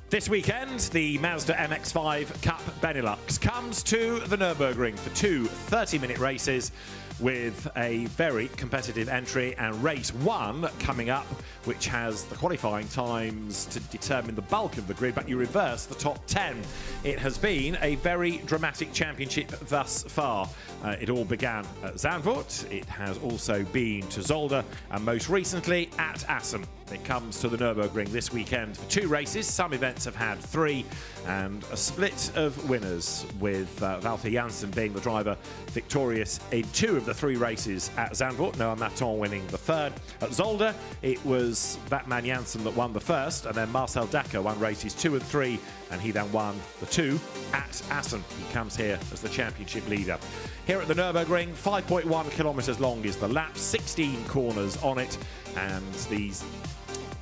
This weekend, the Mazda MX-5 Cup Benelux comes to the Nürburgring for two 30-minute races with a very competitive entry, and race one coming up, which has the qualifying times to determine the bulk of the grid, but you reverse the top 10. It has been a very dramatic championship thus far. It all began at Zandvoort, it has also been to Zolder, and most recently at Assen. It comes to the Nürburgring this weekend for two races. Some events have had three, and a split of winners, with Walter Janssen being the driver victorious in two of the three races at Zandvoort. Noah Maton winning the third. At Zolder, it was that man Janssen that won the first, and then Marcel Dekker won races 2 and 3, and he then won the 2 at Assen. He comes here as the championship leader. Here at the Nürburgring, 5.1 kilometres long is the lap, 16 corners on it, and these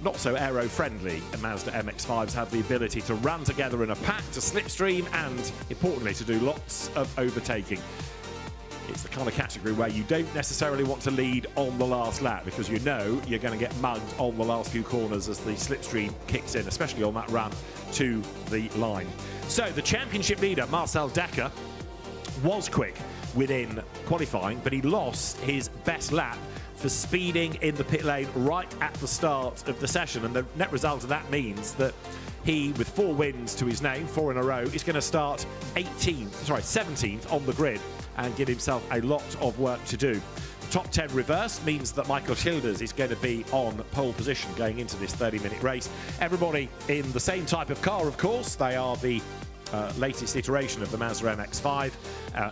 not so aero-friendly Mazda MX-5s have the ability to run together in a pack, to slipstream, and importantly to do lots of overtaking. It's the kind of category where you don't necessarily want to lead on the last lap, because you know you're going to get mugged on the last few corners as the slipstream kicks in, especially on that run to the line. So the championship leader, Marcel Dekker, was quick within qualifying, but he lost his best lap for speeding in the pit lane right at the start of the session, and the net result of that means that he, with 4 wins to his name, 4 in a row, is going to start 17th on the grid and give himself a lot of work to do. The top 10 reverse means that Michael Schilders is going to be on pole position going into this 30-minute race. Everybody in the same type of car, of course. They are the latest iteration of the Mazda MX-5.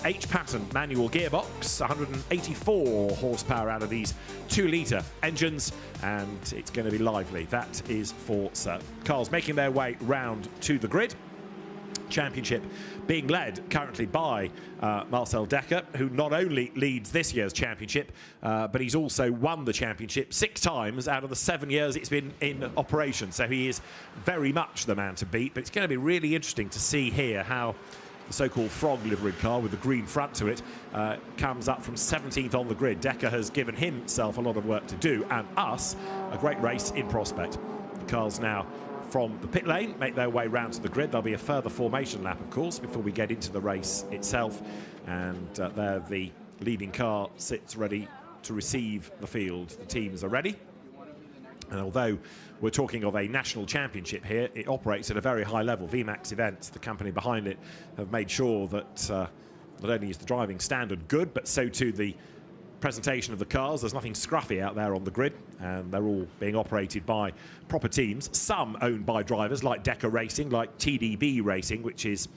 H-pattern manual gearbox, 184 horsepower out of these 2-litre engines, and it's going to be lively. That is for certain. Cars making their way round to the grid. Championship being led currently by Marcel Dekker, who not only leads this year's championship, but he's also won the championship 6 times out of the 7 years it's been in operation. So he is very much the man to beat. But it's going to be really interesting to see here how the so-called frog livery car with the green front to it comes up from 17th on the grid. Dekker has given himself a lot of work to do, and us a great race in prospect. The cars now from the pit lane make their way round to the grid. There'll be a further formation lap, of course, before we get into the race itself. And there the leading car sits ready to receive the field. The teams are ready. And although we're talking of a national championship here, it operates at a very high level. VMAX Events, the company behind it, have made sure that not only is the driving standard good, but so too the presentation of the cars. There's nothing scruffy out there on the grid, and they're all being operated by proper teams, some owned by drivers like Dekker Racing, like TDB Racing, which is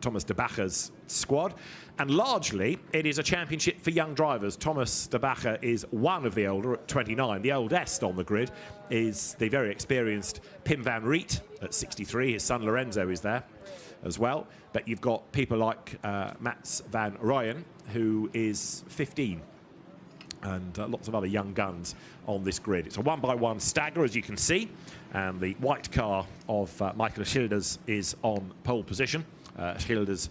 Thomas de Bacher's squad, and largely it is a championship for young drivers. Thomas de Bacher is one of the older at 29. The oldest on the grid is the very experienced Pim van Riet at 63. His son Lorenzo is there as well, but you've got people like Mats van Rooyen, who is 15. And lots of other young guns on this grid. It's a 1-by-1 stagger, as you can see, and the white car of Michael Schilders is on pole position. Schilders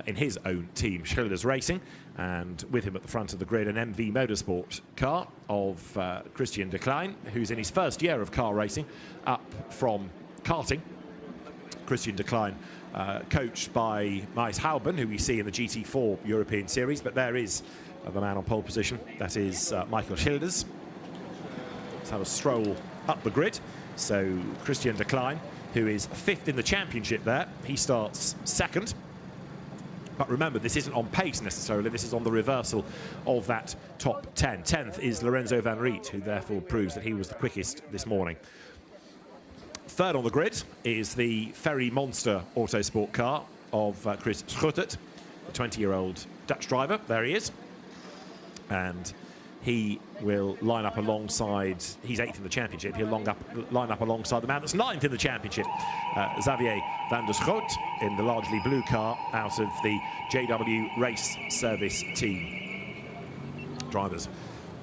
in his own team, Schilders Racing, and with him at the front of the grid, an MV Motorsport car of Christian de Klein, who's in his first year of car racing, up from karting. Christian de Klein, coached by Meis Hauben, who we see in the GT4 European Series, but there is the man on pole position. That is Michael Schilders. Let's have a stroll up the grid. So Christian de Klein, who is 5th in the championship there, he starts 2nd. But remember, this isn't on pace necessarily, this is on the reversal of that top 10. 10th is Lorenzo van Riet, who therefore proves that he was the quickest this morning. 3rd on the grid is the Ferry Monster Autosport car of Chris Schuttert, the 20-year-old Dutch driver. There he is. And he will line up alongside, he's 8th in the championship, he'll line up alongside the man that's 9th in the championship, Xavier van der Schoot, in the largely blue car out of the JW Race Service team. Drivers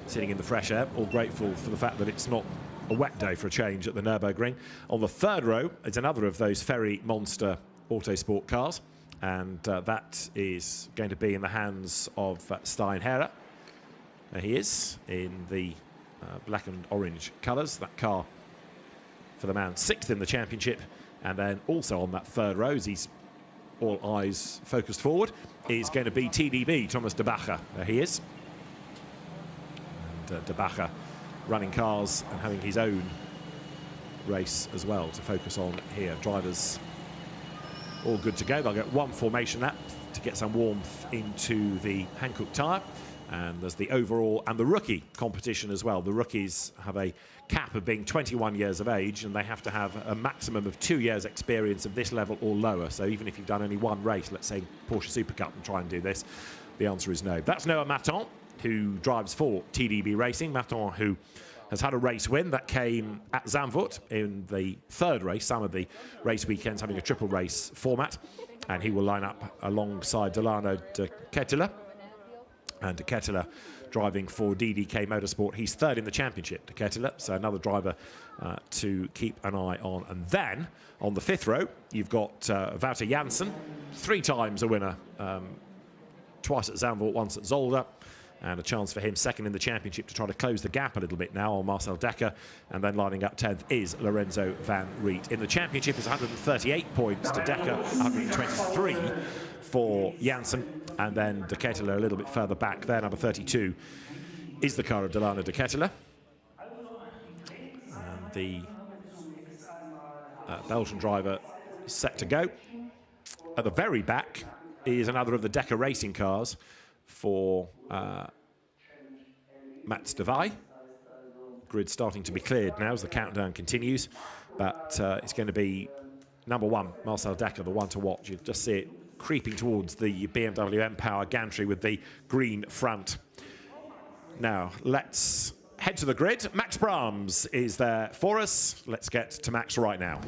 sitting in the fresh air, all grateful for the fact that it's not a wet day for a change at the Nürburgring. On the 3rd row is another of those Ferry Monster Autosport cars, and that is going to be in the hands of Stijn Hera. There he is in the black and orange colours. That car for the man 6th in the championship And then also on that third row, as he's all eyes focused forward, is going to be TDB, Thomas de Bacher. There he is. And de Bacher running cars and having his own race as well to focus on here. Drivers all good to go. They'll get one formation lap to get some warmth into the Hankook tyre. And there's the overall and the rookie competition as well. The rookies have a cap of being 21 years of age, and they have to have a maximum of 2 years experience of this level or lower. So even if you've done only one race, let's say Porsche Super Cup, and try and do this, the answer is no. That's Noah Maton, who drives for TDB Racing. Maton, who has had a race win that came at Zandvoort in the third race, some of the race weekends having a triple race format, and he will line up alongside Delano de Ketelaere. And de Ketelaere driving for DDK Motorsport. He's third in the championship, de Ketelaere, so another driver to keep an eye on. And then on the fifth row, you've got Wouter Janssen, 3 times a winner, twice at Zandvoort, once at Zolder, and a chance for him second in the championship to try to close the gap a little bit now on Marcel Dekker. And then lining up 10th is Lorenzo van Riet. In the championship is 138 points to Dekker, 123 for Janssen, and then de Ketelaere a little bit further back there. Number 32 is the car of Delano de Ketelaere. And the Belgian driver is set to go. At the very back is another of the Dekker racing cars for Mats de Vij. Grid starting to be cleared now as the countdown continues, but it's going to be number 1, Marcel Dekker, the one to watch. You just see it creeping towards the BMW M-Power gantry with the green front. Now, let's head to the grid. Max Brahms is there for us. Let's get to Max right now.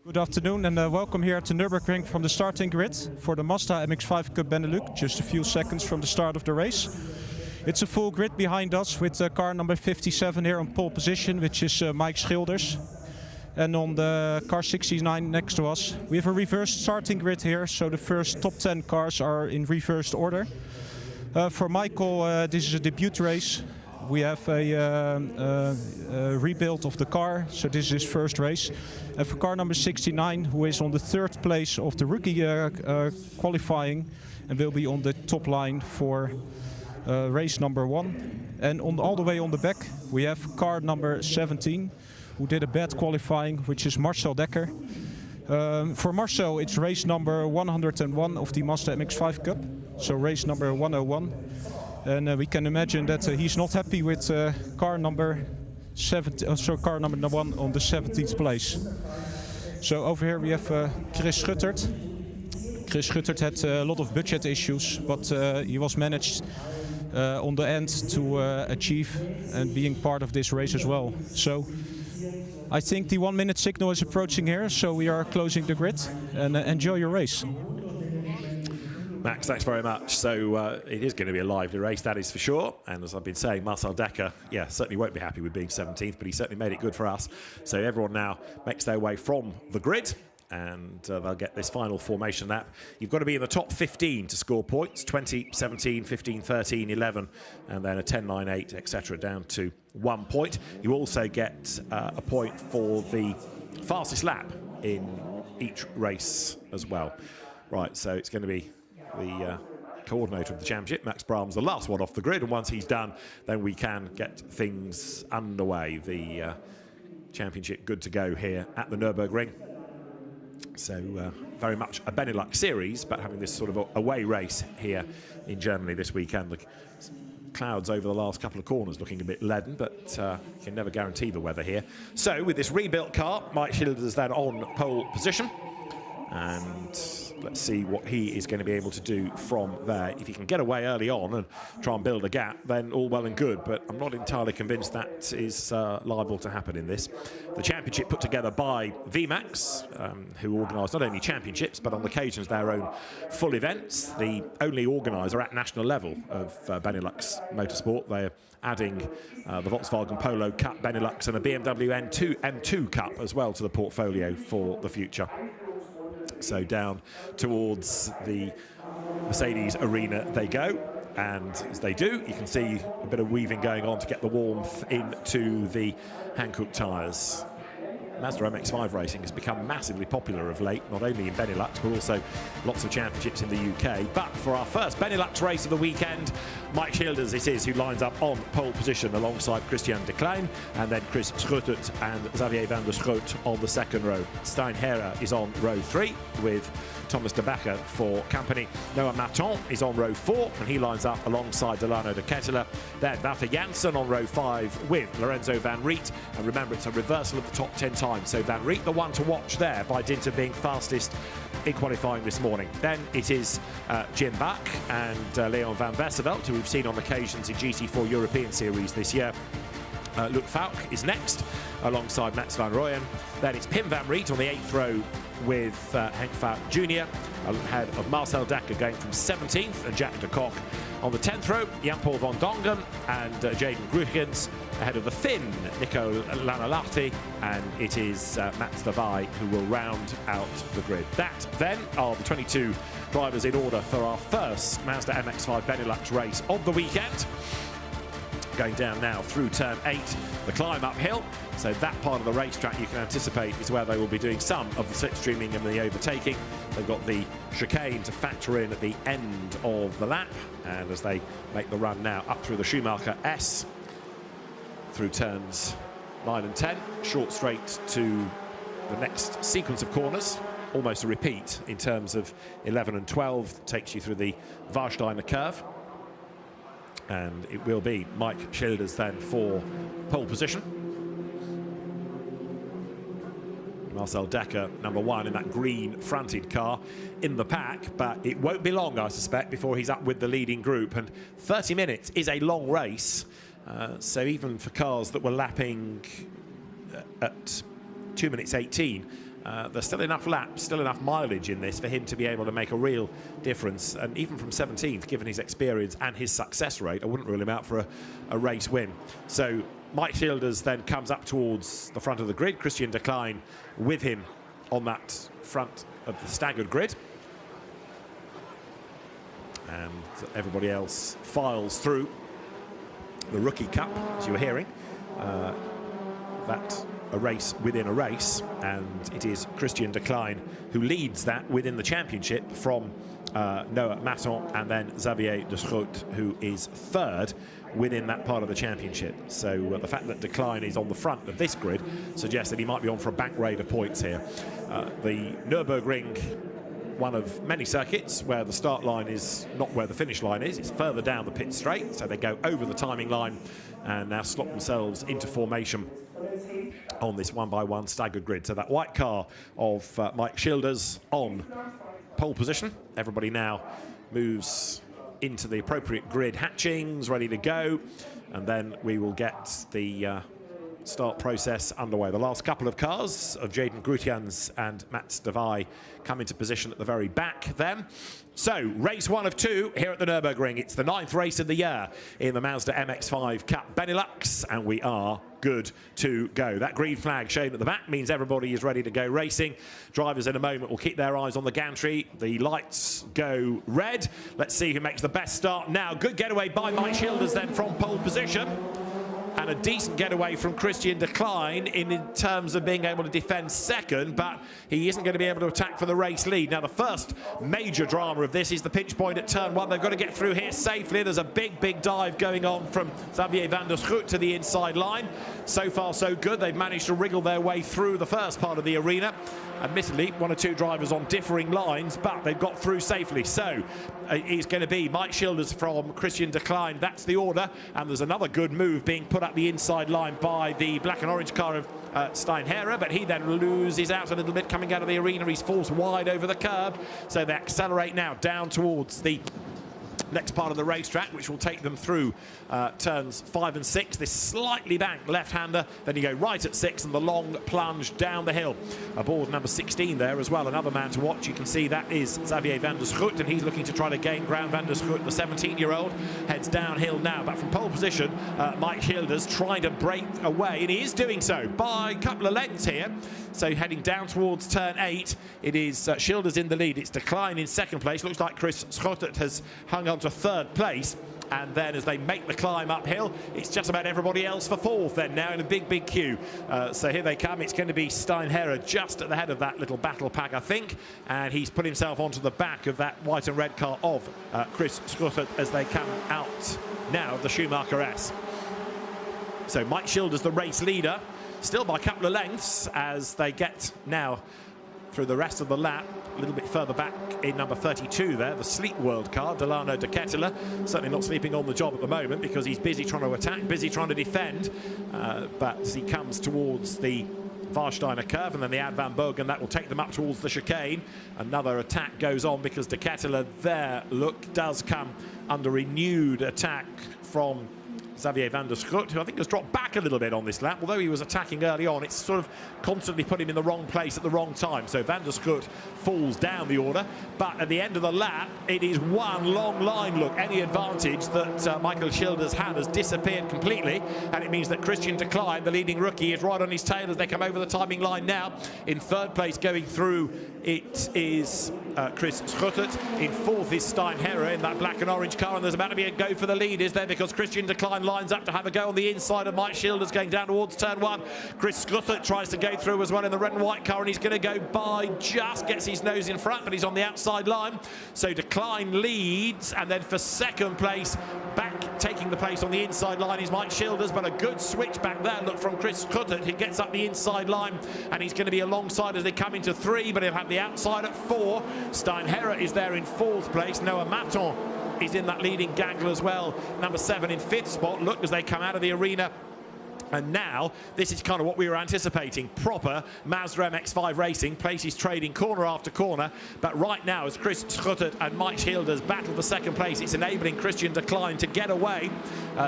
Good afternoon and welcome here at the Nürburgring from the starting grid for the Mazda MX-5 Cup Benelux, just a few seconds from the start of the race. It's a full grid behind us with car number 57 here on pole position, which is Mike Schilders. And on the car 69 next to us, we have a reversed starting grid here, so the first top 10 cars are in reversed order. For Michael, this is a debut race. We have a rebuild of the car, so this is his first race. And for car number 69, who is on the 3rd place of the rookie qualifying and will be on the top line for race number 1. And all the way on the back, we have car number 17, who did a bad qualifying, which is Marcel Dekker. For Marcel, it's race number 101 of the Mazda MX-5 Cup, so race number 101. And we can imagine that he's not happy with car number 7, car number 1 on the 17th place. So over here we have Chris Schuttert. Chris Schuttert had a lot of budget issues, but he was managed on the end to achieve and being part of this race as well. So I think the 1 minute signal is approaching here, so we are closing the grid, and enjoy your race. Max, thanks very much. So it is going to be a lively race, that is for sure. And as I've been saying, Marcel Dekker, yeah, certainly won't be happy with being 17th, but he certainly made it good for us. So everyone now makes their way from the grid, and they'll get this final formation lap. You've got to be in the top 15 to score points, 20, 17, 15, 13, 11, and then a 10, 9, 8, etc. down to 1 point. You also get a point for the fastest lap in each race as well. Right, so it's going to be the coordinator of the championship, Max Brahms, the last one off the grid, and once he's done, then we can get things underway. The championship good to go here at the Nürburgring. So very much a Benelux series, but having this sort of away race here in Germany this weekend. The clouds over the last couple of corners looking a bit leaden, but you can never guarantee the weather here. So with this rebuilt car, Mike Schilders then on pole position, and let's see what he is going to be able to do from there. If he can get away early on and try and build a gap, then all well and good, but I'm not entirely convinced that is liable to happen in this. The championship put together by VMAX, who organise not only championships, but on occasions their own full events. The only organiser at national level of Benelux motorsport. They're adding the Volkswagen Polo Cup Benelux and the BMW M2 Cup as well to the portfolio for the future. So down towards the Mercedes arena they go, and as they do, you can see a bit of weaving going on to get the warmth into the Hankook tyres. Mazda MX-5 racing has become massively popular of late, not only in Benelux, but also lots of championships in the UK. But for our first Benelux race of the weekend, Mike Schilders it is who lines up on pole position alongside Christian de Klein, and then Chris Schrottert and Xavier van der Schroot on the second row. Stijn Herre is on row 3 with Thomas de Backer for company. Noah Maton is on row 4, and he lines up alongside Delano de Ketteler. Then Wouter Janssen on row 5 with Lorenzo van Riet. And remember, it's a reversal of the top 10 times. So Van Riet, the one to watch there by dint of being fastest in qualifying this morning. Then it is Jim Bach and Leon van Westerveld, who we've seen on occasions in GT4 European Series this year. Luc Falk is next, alongside Mats van Rooyen. Then it's Pim van Riet on the 8th row with Henk Falk Jr. ahead of Marcel Dekker going from 17th, and Jack de Kock on the 10th row. Jan-Paul van Dongen and Jaden Gruigens ahead of the Finn, Nico Lanalahti, and it is Mats de Vij who will round out the grid. That then are the 22 drivers in order for our first Mazda MX-5 Benelux race of the weekend. Going down now through turn 8, the climb uphill. So that part of the racetrack you can anticipate is where they will be doing some of the slipstreaming and the overtaking. They've got the chicane to factor in at the end of the lap, and as they make the run now up through the Schumacher S through turns 9 and 10, short straight to the next sequence of corners. Almost a repeat in terms of 11 and 12, takes you through the Warsteiner curve. And it will be Mike Schilders then for pole position. Marcel Dekker, number 1 in that green fronted car in the pack, but it won't be long, I suspect, before he's up with the leading group. And 30 minutes is a long race, so even for cars that were lapping at 2 minutes 18, there's still enough laps, still enough mileage in this for him to be able to make a real difference. And even from 17th, given his experience and his success rate, I wouldn't rule him out for a race win. So Mike Schilders then comes up towards the front of the grid. Christian de Klein with him on that front of the staggered grid. And everybody else files through the Rookie Cup, as you were hearing. That a race within a race, and it is Christian de Klein who leads that within the championship from Noah Maton, and then Xavier de Schroot, who is 3rd within that part of the championship. So the fact that de Klein is on the front of this grid suggests that he might be on for a bank raid of points here. The Nürburgring, one of many circuits where the start line is not where the finish line is, it's further down the pit straight, so they go over the timing line and now slot themselves into formation on this 1x1 staggered grid. So that white car of Mike Schilders on pole position. Everybody now moves into the appropriate grid hatchings, ready to go, and then we will get the start process underway. The last couple of cars of Jaden Gruigens and Mats de Vij come into position at the very back then. So, race 1 of 2 here at the Nürburgring. It's the 9th race of the year in the Mazda MX-5 Cup Benelux, and we are good to go. That green flag shown at the back means everybody is ready to go racing. Drivers in a moment will keep their eyes on the gantry. The lights go red. Let's see who makes the best start now. Good getaway by Mike Schilders then from pole position. And a decent getaway from Christian de Klein in terms of being able to defend 2nd, but he isn't going to be able to attack for the race lead. Now, the first major drama of this is the pinch point at turn 1. They've got to get through here safely. There's a big dive going on from Xavier van der Schroot to the inside line. So far, so good. They've managed to wriggle their way through the first part of the arena. Admittedly, 1 or 2 drivers on differing lines, but they've got through safely. So it's going to be Mike Schilders from Christian de Klein. That's the order. And there's another good move being put up the inside line by the black and orange car of Stijn Herre, but he then loses out a little bit coming out of the arena. He's falls wide over the curb. So they accelerate now down towards the next part of the racetrack, which will take them through turns 5 and 6. This slightly banked left-hander, then you go right at 6 and the long plunge down the hill. Aboard number 16 there as well, another man to watch. You can see that is Xavier van der Schroot, and he's looking to try to gain ground. Van der Schroot, the 17-year-old, heads downhill now, but from pole position, Mike Schilders trying to break away, and he is doing so by a couple of lengths here. So heading down towards turn 8, it is Schilders in the lead. It's de Klein in 2nd place. Looks like Chris Schrottert has hung on to 3rd place. and then as they make the climb uphill, it's just about everybody else for fourth then now in a big queue. So here they come. It's going to be Steinherr just at the head of that little battle pack, I think, and he's put himself onto the back of that white and red car of Chris Schuttert as they come out now of the Schumacher S. So Mike Schilder's the race leader, still by a couple of lengths as they get now through the rest of the lap. A little bit further back in number 32 there, the Sleep World car, Delano de Ketteler, certainly not sleeping on the job at the moment because he's busy trying to attack, busy trying to defend, but as he comes towards the Warsteiner curve and then the Ad van Bergen, that will take them up towards the chicane. Another attack goes on because de Ketteler there, look, does come under renewed attack from Xavier van der Schut, who I think has dropped back a little bit on this lap. Although he was attacking early on, it's sort of constantly put him in the wrong place at the wrong time. So van der Schut falls down the order. But at the end of the lap, it is one long line. Look, any advantage that Michael Schilder's had has disappeared completely. And it means that Christian de Klein, the leading rookie, is right on his tail as they come over the timing line now. In third place going through, it is Chris Schuttert. In fourth is Steinherr in that black and orange car. And there's about to be a go for the lead, is there? Because Christian de Klein lines up to have a go on the inside of Mike Schilder's going down towards turn one. Chris Schuttert tries to go through as well in the red and white car, and he's going to go by, just gets his nose in front, but he's on the outside line. So de Klein leads, and then for second place, back taking the place on the inside line is Mike Schilder's, but a good switch back there, look, from Chris Schuttert. He gets up the inside line, and he's going to be alongside as they come into three, but he'll have the outside at four. Steinherr is there in fourth place. Noah Maton is in that leading gangle as well. Number 7 in fifth spot. Look as they come out of the arena. And now, this is kind of what we were anticipating. Proper Mazda MX-5 racing. Places trading corner after corner. But right now, as Chris Schuttert and Mike Schilder's battle for second place, it's enabling Christian de Klein to get away.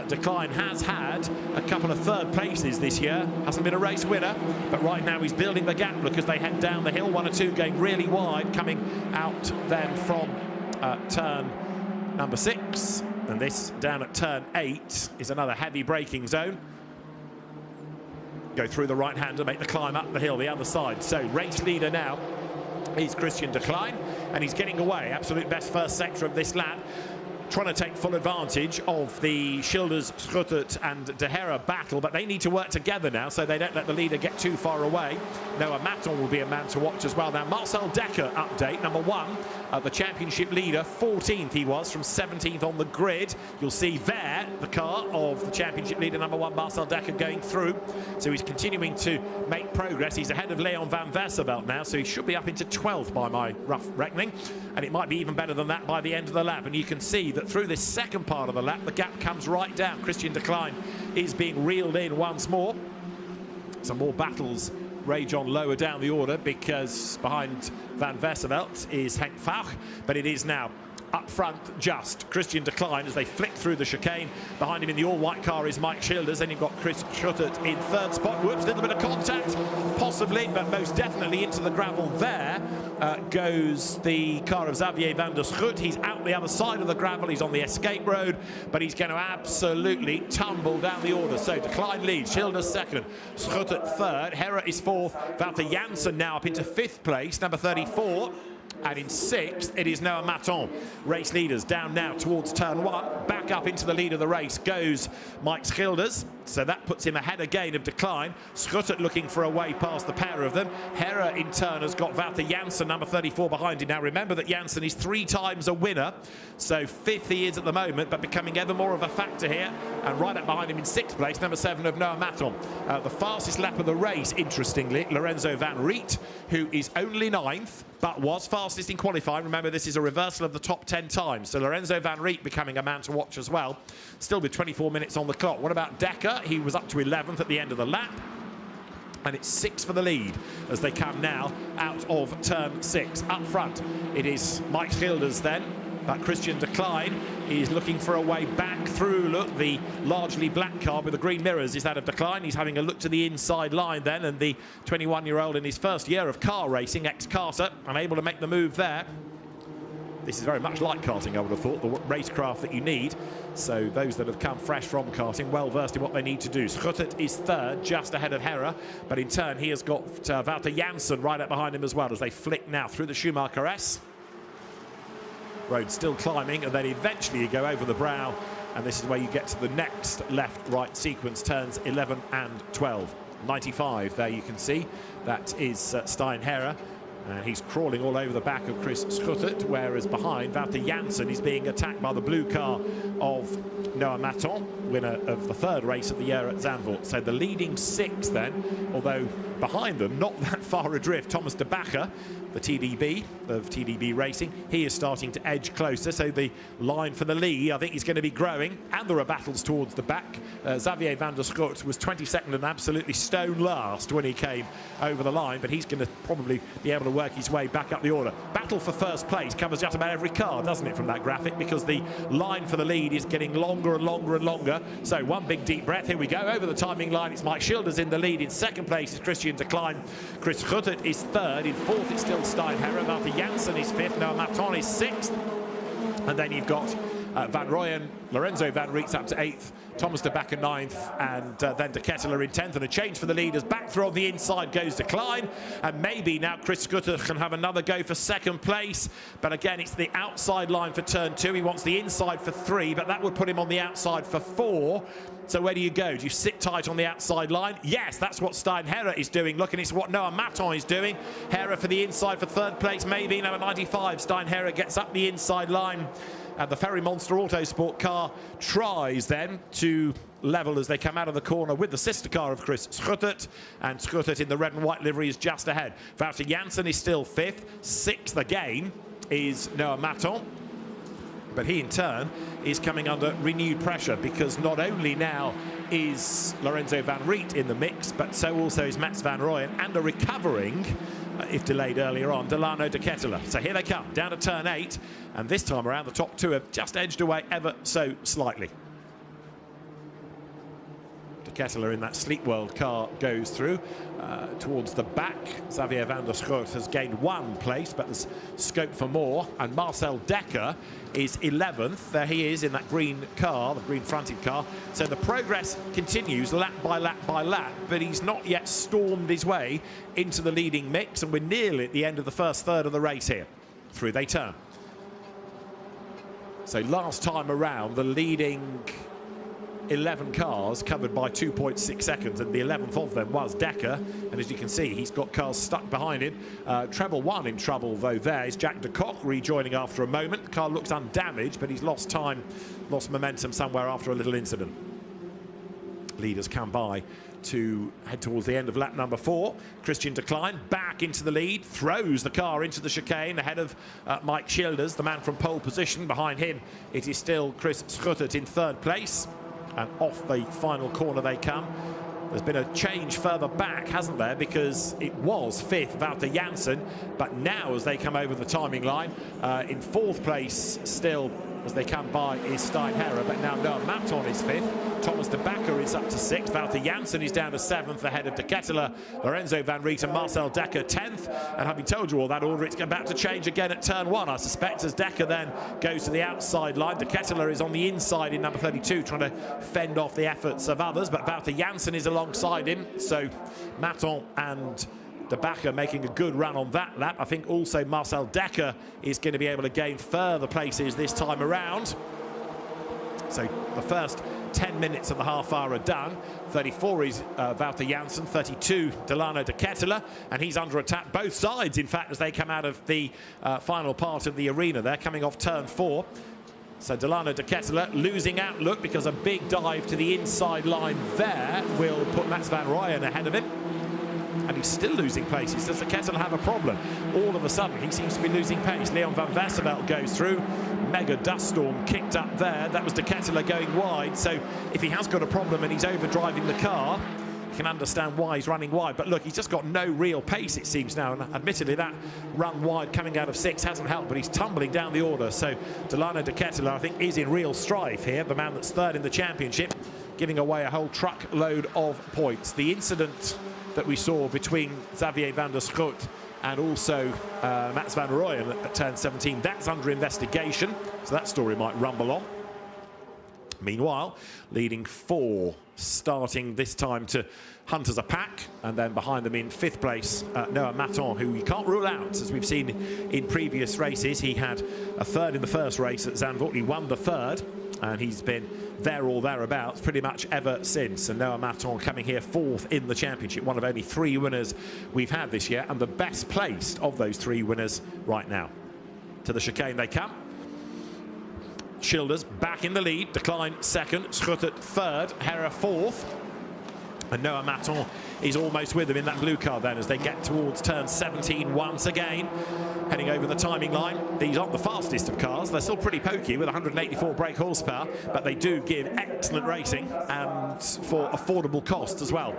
De Klein has had a couple of third places this year. Hasn't been a race winner. But right now, he's building the gap. Look, as they head down the hill, 1 or 2 going really wide. Coming out then from turn number 6. And this down at turn 8 is another heavy braking zone. Go through the right hand and make the climb up the hill the other side. So race leader now is Christian de Klein, and he's getting away. Absolute best first sector of this lap, trying to take full advantage of the Schilder's, Schuttert and de Herre battle, but they need to work together now so they don't let the leader get too far away. Noah Maton will be a man to watch as well. Now, Marcel Decker update, number 1, the championship leader, 14th he was, from 17th on the grid. You'll see there the car of the championship leader, number 1, Marcel Decker, going through. So he's continuing to make progress. He's ahead of Leon van Westerveld now, so he should be up into 12th by my rough reckoning, and it might be even better than that by the end of the lap. And you can see that through this second part of the lap, the gap comes right down. Christian de Klein is being reeled in once more. Some more battles rage on lower down the order because behind Van Westerveld is Henk Fauch, but it is now up front just Christian de Klein as they flick through the chicane. Behind him in the all-white car is Mike Schilder's. Then you've got Chris Schuttert in third spot. Whoops, a little bit of contact, possibly, but most definitely into the gravel there goes the car of Xavier van der Schut. He's out the other side of the gravel. He's on the escape road, but he's going to absolutely tumble down the order. So de Klein leads, Schilder's second, Schuttert third, Herre is fourth, Wouter Janssen now up into fifth place, number 34. And in sixth, it is Noah Maton. Race leaders down now towards turn 1. Back up into the lead of the race goes Mike Schilder's. So that puts him ahead again of de Klein. Schuttert looking for a way past the pair of them. Herre in turn has got Wouter Janssen, number 34, behind him. Now remember that Janssen is 3 times a winner. So 5th he is at the moment, but becoming ever more of a factor here. And right up behind him in 6th place, number 7 of Noah Maton. The fastest lap of the race, interestingly, Lorenzo van Riet, who is only 9th, but was fastest in qualifying. Remember, this is a reversal of the top 10 times. So Lorenzo van Riet becoming a man to watch as well. Still with 24 minutes on the clock. What about Decker? He was up to 11th at the end of the lap. And it's 6 for the lead as they come now out of turn 6. Up front, it is Mike Schilder's then. But Christian de Klein is looking for a way back through. Look, the largely black car with the green mirrors is that of de Klein. He's having a look to the inside line then, and the 21-year-old in his first year of car racing, ex-karter, unable to make the move there. This is very much like karting, I would have thought, the racecraft that you need. So those that have come fresh from karting, well versed in what they need to do. Schuttert is third, just ahead of Herre, but in turn he has got Wouter Janssen right up behind him as well as they flick now through the Schumacher S. Road still climbing, and then eventually you go over the brow And this is where you get to the next left-right sequence, turns 11 and 12. 95, there you can see. That is Steinherr. And he's crawling all over the back of Chris Schuttert, whereas behind, Wouter Janssen is being attacked by the blue car of Noah Maton, winner of the third race of the year at Zandvoort. So the leading six then, although behind them, not that far adrift, Thomas de Backer, the TDB of TDB Racing, he is starting to edge closer. So the line for the lead, I think, is going to be growing, and there are battles towards the back. Xavier van der Schut was 22nd and absolutely stone last when he came over the line, but he's going to probably be able to work his way back up the order. Battle for first place covers just about every car, doesn't it, from that graphic, because the line for the lead is getting longer and longer and longer. So one big deep breath, here we go, over the timing line. It's Mike Schilders in the lead. In second place is Christian de Klein. Chris Schuttert is third. In fourth it's still Steinherr. Wouter Janssen is fifth. Noah Maton is sixth. And then you've got Van Rooyen, Lorenzo Van Riet's up to 8th, Thomas de Backer 9th, and then de Ketteler in 10th. And a change for the leaders. Back through on the inside goes de Klein, and maybe now Chris Schuttert can have another go for second place. But again, it's the outside line for turn 2. He wants the inside for 3, but that would put him on the outside for 4. So where do you go? Do you sit tight on the outside line? Yes, that's what Steinherr is doing. Look, and it's what Noah Maton is doing. Herr for the inside for third place, maybe. Number 95, Steinherr gets up the inside line. And the Ferry Monster Autosport car tries then to level as they come out of the corner with the sister car of Chris Schuttert. And Schuttert in the red and white livery is just ahead. Wouter Janssen is still 5th. 6th again is Noah Maton. But he, in turn, is coming under renewed pressure, because not only now is Lorenzo Van Riet in the mix, but so also is Mats Van Rooyen, and a recovering, if delayed earlier on, Delano de Ketteler. So here they come, down to turn 8, and this time around the top 2 have just edged away ever so slightly. De Ketteler in that Sleep World car goes through towards the back. Xavier van der Schut has gained 1 place, but there's scope for more. And Marcel Dekker is 11th. There he is in that green car, the green fronted car. So the progress continues lap by lap by lap, but he's not yet stormed his way into the leading mix, and we're nearly at the end of the first third of the race here. Through they turn. So last time around, the leading 11 cars covered by 2.6 seconds, and the 11th of them was Dekker, and as you can see, he's got cars stuck behind him. Treble 1 in trouble though. There is Jack de Kock rejoining after a moment. The car looks undamaged, but he's lost time, lost momentum somewhere after a little incident. Leaders come by to head towards the end of lap number 4. Christian de Klein back into the lead, throws the car into the chicane ahead of Mike Schilders, the man from pole position. Behind him it is still Chris Schuttert in 3rd place. And off the final corner they come. There's been a change further back, hasn't there? Because it was 5th, Wouter Janssen, but now as they come over the timing line, in 4th place still as they come by is Steinherr, but now Noah Maton is 5th. Thomas de Backer is up to 6th. Wouter Janssen is down to 7th ahead of de Ketteler, Lorenzo Van Riet and Marcel Dekker 10th. And having told you all that order, it's about to change again at turn 1, I suspect, as Dekker then goes to the outside line. De Ketteler is on the inside in number 32, trying to fend off the efforts of others, but Wouter Janssen is alongside him. So Maton and de Backer making a good run on that lap. I think also Marcel Dekker is going to be able to gain further places this time around. So the first 10 minutes of the half hour are done. 34 is Wouter Janssen, 32 Delano de Ketteler, and he's under attack both sides, in fact, as they come out of the final part of the arena. They're coming off turn 4. So Delano de Ketteler losing outlook because a big dive to the inside line there will put Mats Van Rooyen ahead of him. And he's still losing places. Does de Ketteler have a problem? All of a sudden, he seems to be losing pace. Leon van Westerveld goes through. Mega dust storm kicked up there. That was de Ketteler going wide. So if he has got a problem and he's overdriving the car, you can understand why he's running wide. But look, he's just got no real pace, it seems now. And admittedly, that run wide coming out of 6 hasn't helped, but he's tumbling down the order. So Delano de Ketteler, I think, is in real strife here. The man that's 3rd in the championship, giving away a whole truckload of points. The incident that we saw between Xavier van der Schut and also Mats Van Rooyen at turn 17, that's under investigation, so that story might rumble on. Meanwhile, leading 4, starting this time to hunt as a pack, and then behind them in 5th place, Noah Maton, who you can't rule out, as we've seen in previous races. He had a 3rd in the first race at Zandvoort. He won the 3rd, and he's been there or thereabouts pretty much ever since. And Noah Maton coming here 4th in the championship, one of only 3 winners we've had this year, and the best placed of those 3 winners right now. To the chicane they come. Childers back in the lead, Decline 2nd, Schuttert 3rd, Herra 4th. And Noah Maton is almost with them in that blue car then as they get towards turn 17 once again. Heading over the timing line. These aren't the fastest of cars. They're still pretty pokey with 184 brake horsepower, but they do give excellent racing and for affordable cost as well.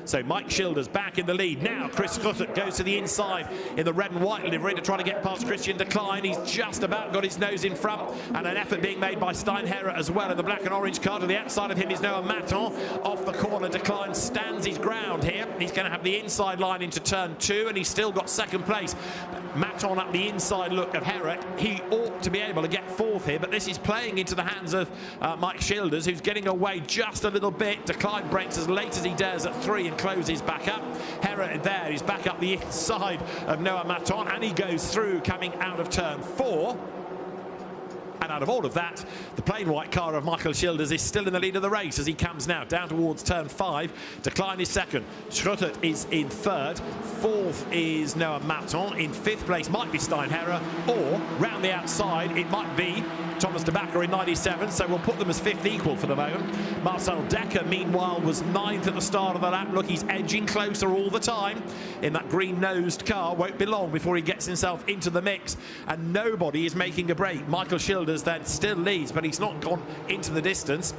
So Mike Childers back in the lead. Now Chris Schuttert goes to the inside in the red and white livery to try to get past Christian Decline. He's just about got his nose in front, and an effort being made by Stein Herra as well in the black and orange car. To the outside of him is Noah Maton. Off the corner, Decline stands his ground here. He's going to have the inside line into turn 2, and he's still got 2nd place. Maton up the inside look of Herra. He ought to be able to get 4th here, but this is playing into the hands of Mike Childers, who's getting away just a little bit. Decline breaks as late as he dares at 3 and closes back up. Herra there, he's back up the inside of Noah Maton, and he goes through coming out of turn 4. And out of all of that, the plain white car of Michael Childers is still in the lead of the race as he comes now down towards turn 5. Decline is 2nd. Schuttert is in 3rd. 4th is Noah Maton. In 5th place might be Stein Herra, or round the outside it might be Thomas de Backer in 97, so we'll put them as 5th equal for the moment. Marcel Decker, meanwhile, was 9th at the start of the lap. Look, he's edging closer all the time in that green-nosed car. Won't be long before he gets himself into the mix, and nobody is making a break. Michael Childers then still leads, but he's not gone into the distance.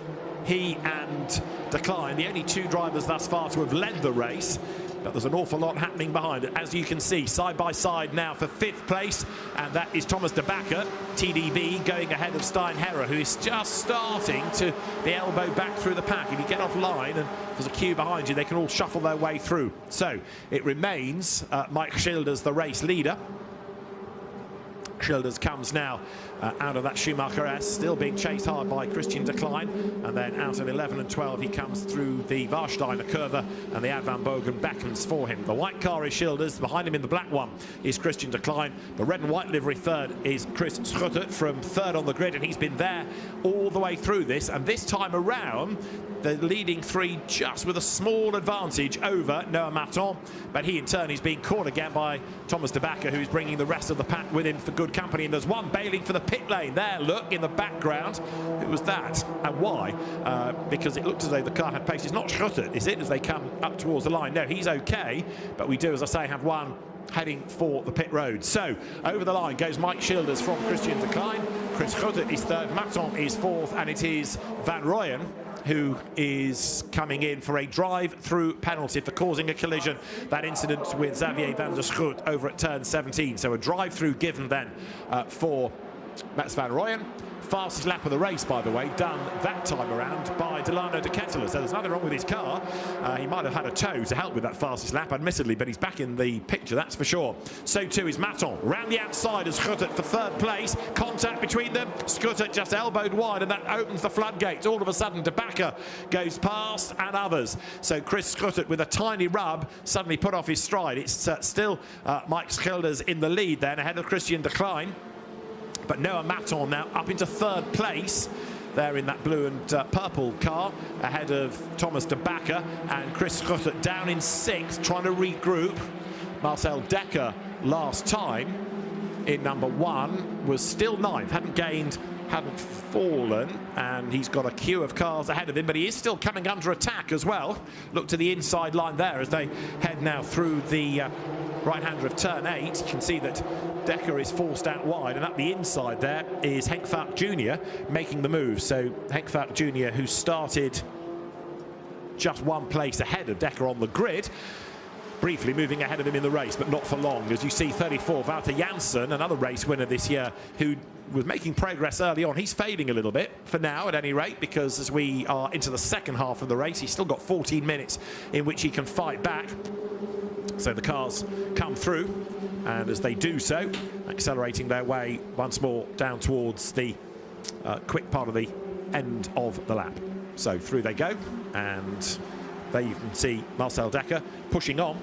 He and Decline, the only 2 drivers thus far to have led the race. But there's an awful lot happening behind it, as you can see, side by side now for 5th place, and that is Thomas de Backer, TDB, going ahead of Stein Herra, who is just starting to be elbowed back through the pack. If you get off line and there's a queue behind you, they can all shuffle their way through. So it remains Mike Childers, the race leader. Childers comes now out of that Schumacher S, still being chased hard by Christian Decline, and then out of 11 and 12 he comes through the Warsteiner curve, and the Ad Van Bogen beckons for him. The white car is Childers, behind him in the black one is Christian Decline. The red and white livery 3rd is Chris Schuttert from 3rd on the grid, and he's been there all the way through this, and this time around the leading 3 just with a small advantage over Noah Maton, but he in turn is being caught again by Thomas de Backer, who's bringing the rest of the pack with him for good company. And there's one bailing for the pit lane there, look, in the background. Who was that and why? Because it looked as though the car had pace. It's not Schuttert, is it, as they come up towards the line? No, he's okay, but we do, as I say, have one heading for the pit road. So over the line goes Mike Childers from Christian Decline. Chris Schuttert is 3rd, Maton is 4th, and it is Van Rooyen who is coming in for a drive-through penalty for causing a collision. That incident with Xavier van der Schoot over at turn 17. So a drive-through given then for Mats Van Rooyen. Fastest lap of the race, by the way, done that time around by Delano de Ketteler. So there's nothing wrong with his car. He might have had a tow to help with that fastest lap, admittedly, but he's back in the picture, that's for sure. So too is Maton. Round the outside is Schuttert for 3rd place. Contact between them. Schuttert just elbowed wide, and that opens the floodgates. All of a sudden, de Backer goes past, and others. So Chris Schuttert, with a tiny rub, suddenly put off his stride. It's still Mike Childers in the lead then, ahead of Christian Decline. But Noah Maton now up into 3rd place there in that blue and purple car, ahead of Thomas de Backer, and Chris Schuttert down in 6th, trying to regroup. Marcel Decker last time in number 1 was still 9th, hadn't fallen, and he's got a queue of cars ahead of him, but he is still coming under attack as well. Look to the inside line there as they head now through the right-hander of turn 8. You can see that Decker is forced out wide, and up the inside there is Henk Valk Jr. making the move. So Henk Valk Jr., who started just 1 place ahead of Decker on the grid, briefly moving ahead of him in the race, but not for long. As you see, 34, Wouter Janssen, another race winner this year, who was making progress early on. He's fading a little bit, for now at any rate, because as we are into the second half of the race, he's still got 14 minutes in which he can fight back. So the cars come through, and as they do so, accelerating their way once more down towards the quick part of the end of the lap. So through they go, and there you can see Marcel Decker pushing on,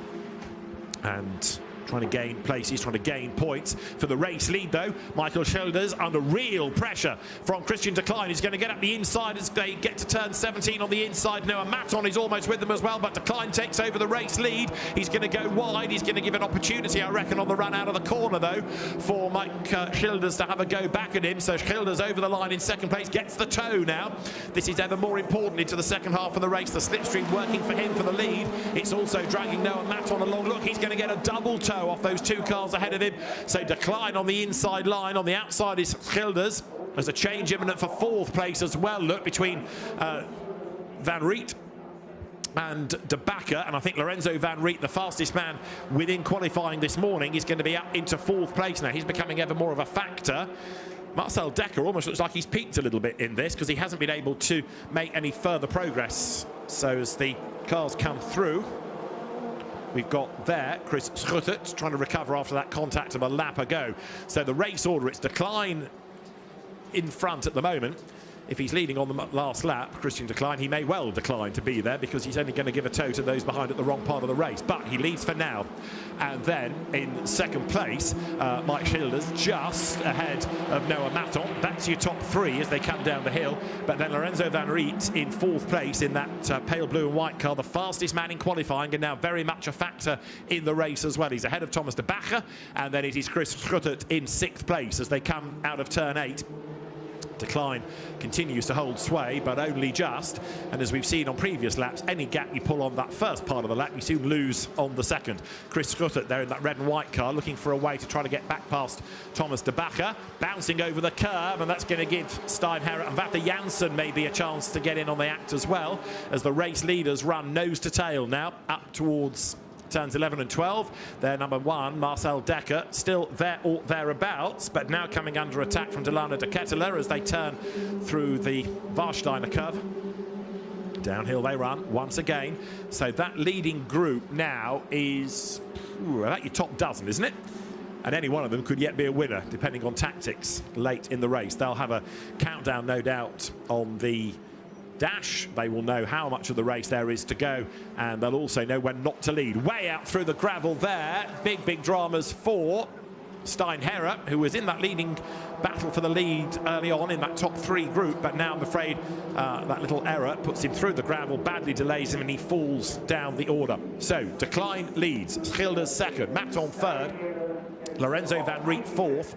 and trying to gain places, trying to gain points for the race lead, though. Michael Schilders under real pressure from Christian Decline. He's going to get up the inside as they get to turn 17 on the inside. Noah Maton is almost with them as well, but Decline takes over the race lead. He's going to go wide. He's going to give an opportunity, I reckon, on the run out of the corner, though, for Mike Schilders to have a go back at him. So Schilders over the line in second place, gets the toe now. This is ever more important into the second half of the race. The slipstream working for him for the lead. It's also dragging Noah Maton along. Look, he's going to get a double toe off those two cars ahead of him. So Decline on the inside line. On the outside is Schilders. There's a change imminent for fourth place as well. Look, between Van Riet and De Backer, and I think Lorenzo Van Riet, the fastest man within qualifying this morning, is going to be up into fourth place now. He's becoming ever more of a factor. Marcel Dekker almost looks like he's peaked a little bit in this because he hasn't been able to make any further progress. So as the cars come through, we've got there Chris Schuttert trying to recover after that contact of a lap ago. So the race order, it's Decline in front at the moment. If he's leading on the last lap, Christian Decline, he may well decline to be there because he's only going to give a toe to those behind at the wrong part of the race. But he leads for now. And then in second place, Mike Schilders just ahead of Noah Maton. That's your top three as they come down the hill. But then Lorenzo Van Riet in fourth place in that pale blue and white car, the fastest man in qualifying and now very much a factor in the race as well. He's ahead of Thomas de Backer, and then it is Chris Schuttert in sixth place as they come out of turn 8. Decline continues to hold sway, but only just. And as we've seen on previous laps, any gap you pull on that first part of the lap, you soon lose on the second. Chris Schuttert there in that red and white car, looking for a way to try to get back past Thomas de Backer, bouncing over the curb, and that's going to give Steinherr and Vater Janssen maybe a chance to get in on the act as well, as the race leaders run nose to tail now up towards turns 11 and 12. Their number 1, Marcel Dekker, still there or thereabouts, but now coming under attack from Delano de Ketteler as they turn through the Warsteiner curve. Downhill they run once again. So that leading group now is about your top dozen, isn't it? And any one of them could yet be a winner, depending on tactics late in the race. They'll have a countdown, no doubt, on the dash. They will know how much of the race there is to go, and they'll also know when not to lead. Way out through the gravel there. Big dramas for Steinherr, who was in that leading battle for the lead early on in that top 3 group, but now I'm afraid that little error puts him through the gravel, badly delays him, and he falls down the order. So Decline leads, Schilders second, Maton third, Lorenzo Van Riet fourth,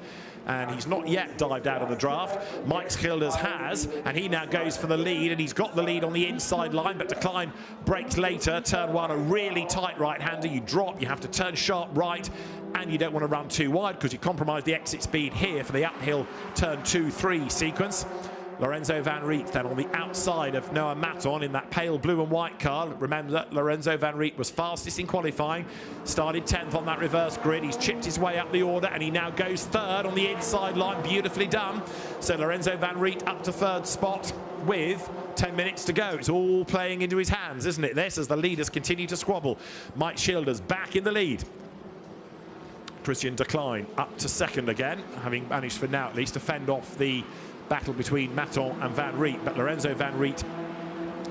and he's not yet dived out of the draft. Mike Schilders has, and he now goes for the lead, and he's got the lead on the inside line, but Decline breaks later. Turn 1, a really tight right-hander. You drop, you have to turn sharp right, and you don't want to run too wide because you compromise the exit speed here for the uphill turn 2-3 sequence. Lorenzo Van Riet then on the outside of Noah Maton in that pale blue and white car. Remember that Lorenzo Van Riet was fastest in qualifying, started 10th on that reverse grid. He's chipped his way up the order, and he now goes third on the inside line. Beautifully done. So Lorenzo Van Riet up to third spot with 10 minutes to go. It's all playing into his hands, isn't it? This as the leaders continue to squabble. Mike Schilders back in the lead. Christian Decline up to second again, having managed for now at least to fend off the battle between Maton and Van Riet, but Lorenzo Van Riet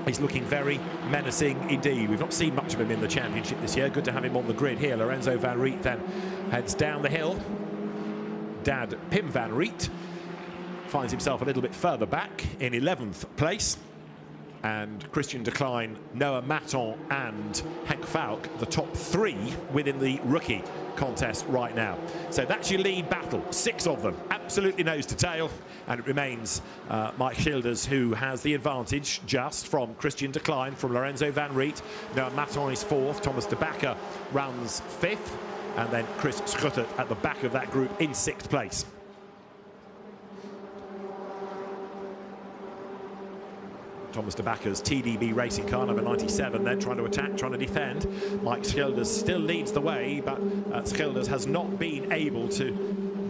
is looking very menacing indeed. We've not seen much of him in the championship this year. Good to have him on the grid here. Lorenzo Van Riet then heads down the hill. Dad Pim Van Riet finds himself a little bit further back in 11th place. And Christian Decline, Noah Maton and Henk Falk, the top 3 within the rookie contest right now. So that's your lead battle, 6 of them, absolutely nose to tail, and it remains Mike Schilders who has the advantage just from Christian Decline, from Lorenzo Van Riet. Noah Maton is 4th, Thomas de Backer runs 5th, and then Chris Schuttert at the back of that group in 6th place. Thomas de Backer's TDB racing car, number 97, then trying to attack, trying to defend. Mike Schilders still leads the way, but Schilders has not been able to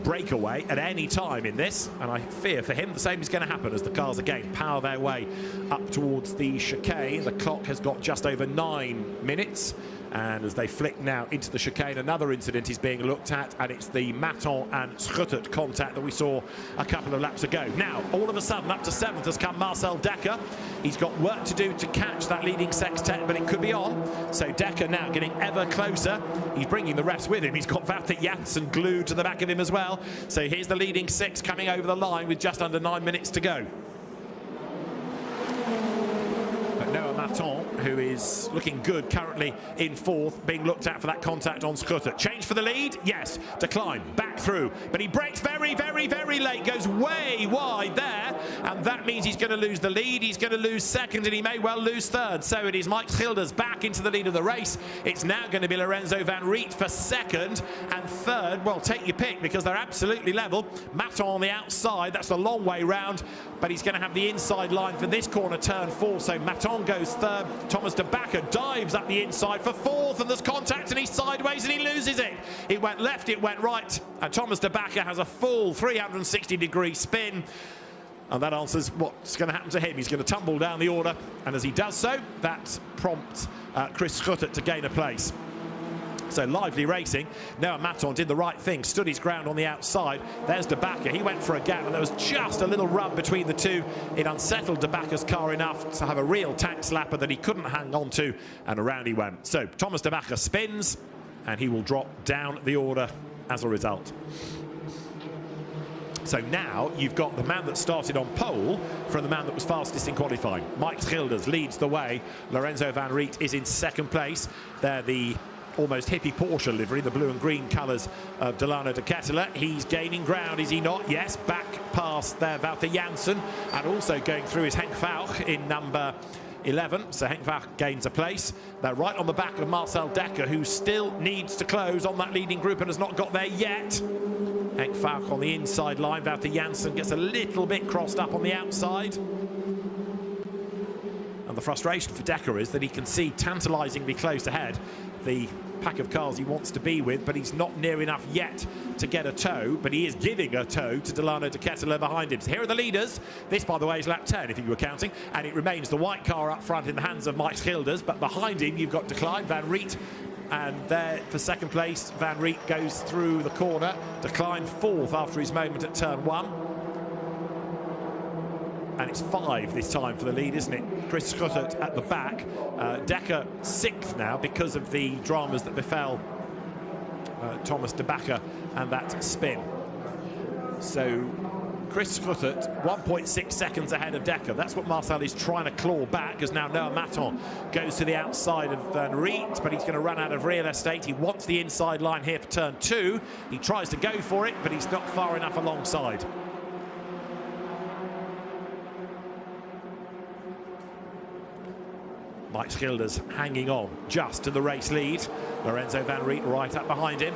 break away at any time in this, and I fear for him the same is going to happen as the cars again power their way up towards the chicane. The clock has got just over 9 minutes, And as they flick now into the chicane, another incident is being looked at, and it's the Maton and Schuttert contact that we saw a couple of laps ago. Now, all of a sudden, up to 7th has come Marcel Dekker. He's got work to do to catch that leading sextet, but it could be on. So Dekker now getting ever closer. He's bringing the rest with him. He's got Wouter Janssen glued to the back of him as well. So here's the leading 6 coming over the line with just under 9 minutes to go. Maton, who is looking good currently in 4th, being looked at for that contact on Schuttert. Change for the lead? Yes. Decline. Back through. But he brakes very, very, very late. Goes way wide there. And that means he's going to lose the lead. He's going to lose 2nd, and he may well lose 3rd. So it is Mike Schilders back into the lead of the race. It's now going to be Lorenzo van Riet for 2nd and 3rd. Well, take your pick, because they're absolutely level. Maton on the outside. That's the long way round. But he's going to have the inside line for this corner, turn 4. So Maton goes 3rd. Thomas de Backer dives up the inside for 4th, and there's contact, and he's sideways, and he loses it. It went left, it went right, and Thomas de Backer has a full 360-degree spin. And that answers what's going to happen to him. He's going to tumble down the order, and as he does so, that prompts Chris Schuttert to gain a place. So lively racing. Noah Maton did the right thing, stood his ground on the outside. There's de Backer. He went for a gap, and there was just a little rub between the two. It unsettled de Backer's car enough to have a real tank slapper that he couldn't hang on to, and around he went. So Thomas de Backer spins, and he will drop down the order as a result. So now you've got the man that started on pole from the man that was fastest in qualifying. Mike Schilders leads the way. Lorenzo van Riet is in 2nd place. They're the almost hippie Porsche livery, the blue and green colours of Delano de Ketelaere. He's gaining ground, is he not? Yes, back past there Wouter Janssen, and also going through is Henk Vauch in number 11. So Henk Vauch gains a place. They're right on the back of Marcel Dekker, who still needs to close on that leading group and has not got there yet. Henk Vauch on the inside line. Wouter Janssen gets a little bit crossed up on the outside. And the frustration for Dekker is that he can see tantalisingly close ahead the pack of cars he wants to be with, but he's not near enough yet to get a tow, but he is giving a tow to Delano de Ketelaere behind him. So here are the leaders. This, by the way, is lap 10 if you were counting, and it remains the white car up front in the hands of Mike Schilders, but behind him you've got Decline, Van Riet, and there for 2nd place Van Riet goes through the corner. Decline 4th after his moment at turn 1. And it's 5 this time for the lead, isn't it? Chris Schuttert at the back. Dekker 6th now because of the dramas that befell Thomas de Backer and that spin. So Chris Schuttert 1.6 seconds ahead of Dekker. That's what Marcel is trying to claw back, as now Noah Maton goes to the outside of Van Riet, but he's going to run out of real estate. He wants the inside line here for turn 2. He tries to go for it, but he's not far enough alongside. Mike Schilders hanging on just to the race lead. Lorenzo van Riet right up behind him.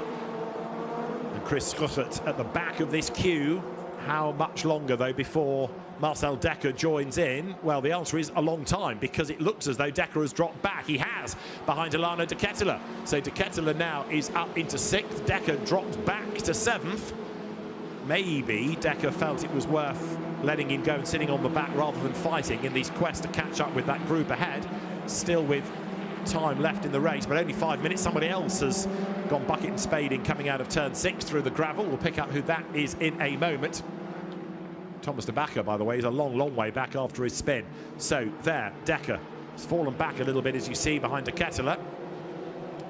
And Chris Schuttert at the back of this queue. How much longer, though, before Marcel Dekker joins in? Well, the answer is a long time, because it looks as though Dekker has dropped back. He has, behind Delano de Ketelaere. So de Ketelaere now is up into 6th. Dekker dropped back to 7th. Maybe Dekker felt it was worth letting him go and sitting on the back rather than fighting in these quests to catch up with that group ahead. Still with time left in the race, but only 5 minutes. Somebody else has gone bucket and spading coming out of turn 6 through the gravel. We'll pick up who that is in a moment. Thomas de Backer, by the way, is a long, long way back after his spin. So there, Dekker has fallen back a little bit, as you see, behind de Ketelaere.